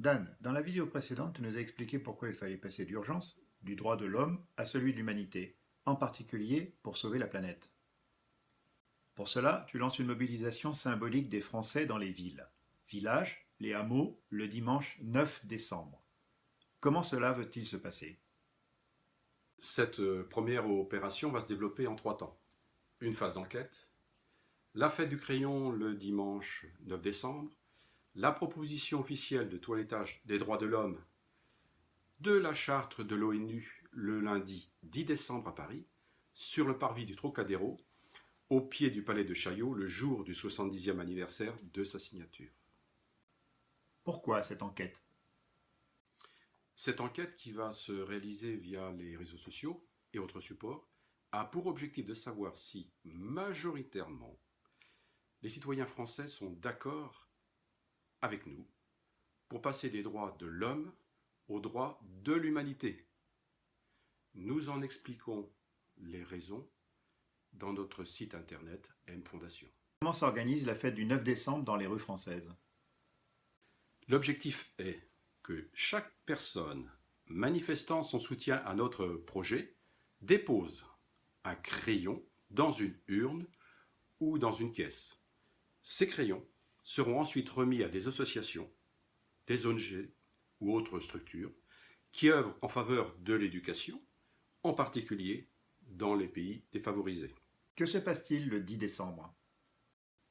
Dan, dans la vidéo précédente, tu nous as expliqué pourquoi il fallait passer d'urgence du droit de l'homme à celui de l'humanité, en particulier pour sauver la planète. Pour cela, tu lances une mobilisation symbolique des Français dans les villes, villages, les hameaux, le dimanche 9 décembre. Comment cela veut-il se passer? Cette première opération va se développer en 3 temps. Une phase d'enquête, la fête du crayon le dimanche 9 décembre, la proposition officielle de toilettage des droits de l'homme de la charte de l'ONU le lundi 10 décembre à Paris, sur le parvis du Trocadéro, au pied du palais de Chaillot, le jour du 70e anniversaire de sa signature. Pourquoi cette enquête? Cette enquête, qui va se réaliser via les réseaux sociaux et autres supports, a pour objectif de savoir si, majoritairement, les citoyens français sont d'accord avec nous pour passer des droits de l'homme aux droits de l'humanité. Nous en expliquons les raisons dans notre site internet M Fondation. Comment s'organise la fête du 9 décembre dans les rues françaises? L'objectif est que chaque personne manifestant son soutien à notre projet dépose un crayon dans une urne ou dans une caisse. Ces crayons seront ensuite remis à des associations, des ONG ou autres structures qui œuvrent en faveur de l'éducation, en particulier dans les pays défavorisés. Que se passe-t-il le 10 décembre?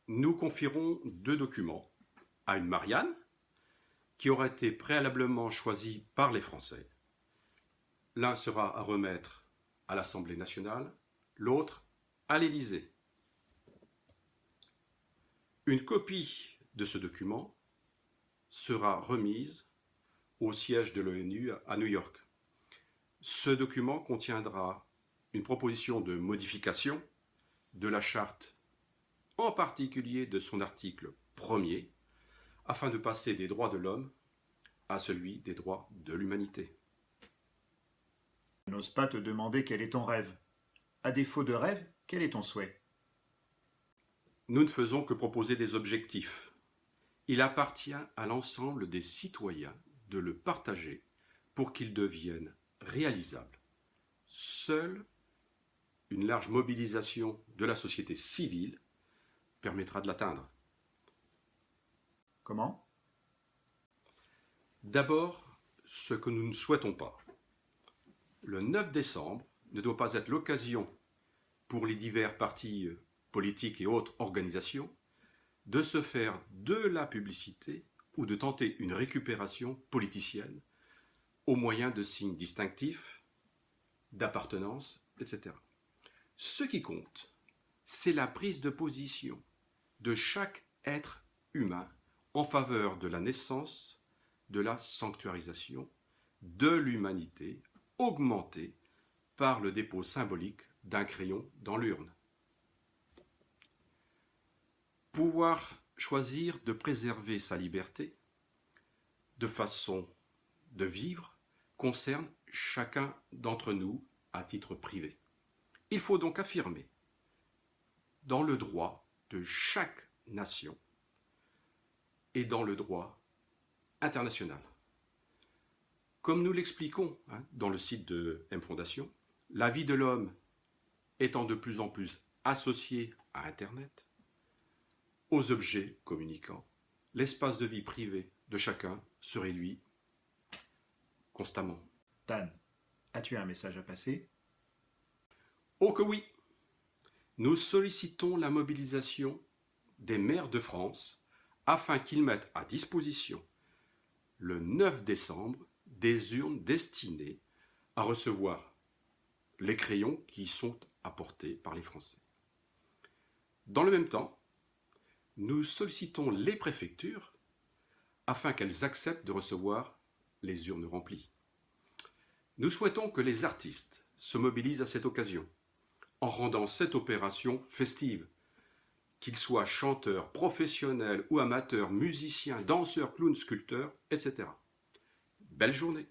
Nous confierons 2 documents à une Marianne qui aura été préalablement choisie par les Français. L'un sera à remettre à l'Assemblée nationale, l'autre à l'Élysée. Une copie de ce document sera remise au siège de l'ONU à New York. Ce document contiendra une proposition de modification de la charte, en particulier de son article 1er, afin de passer des droits de l'homme à celui des droits de l'humanité. Je n'ose pas te demander quel est ton rêve. À défaut de rêve, quel est ton souhait? Nous ne faisons que proposer des objectifs. Il appartient à l'ensemble des citoyens de le partager pour qu'ils deviennent réalisables. Seule une large mobilisation de la société civile permettra de l'atteindre. Comment? D'abord, ce que nous ne souhaitons pas. Le 9 décembre ne doit pas être l'occasion pour les divers partis politiques et autres organisations de se faire de la publicité ou de tenter une récupération politicienne au moyen de signes distinctifs, d'appartenance, etc. Ce qui compte, c'est la prise de position de chaque être humain en faveur de la naissance, de la sanctuarisation, de l'humanité, augmentée par le dépôt symbolique d'un crayon dans l'urne. Pouvoir choisir de préserver sa liberté de façon de vivre concerne chacun d'entre nous à titre privé. Il faut donc affirmer dans le droit de chaque nation et dans le droit international. Comme nous l'expliquons dans le site de M Fondation, la vie de l'homme étant de plus en plus associée à Internet, aux objets communicants, l'espace de vie privé de chacun se réduit constamment. Dan, as-tu un message à passer? Oh que oui! Nous sollicitons la mobilisation des maires de France afin qu'ils mettent à disposition le 9 décembre des urnes destinées à recevoir les crayons qui sont apportés par les Français. Dans le même temps, nous sollicitons les préfectures afin qu'elles acceptent de recevoir les urnes remplies. Nous souhaitons que les artistes se mobilisent à cette occasion, en rendant cette opération festive, qu'ils soient chanteurs, professionnels ou amateurs, musiciens, danseurs, clowns, sculpteurs, etc. Belle journée!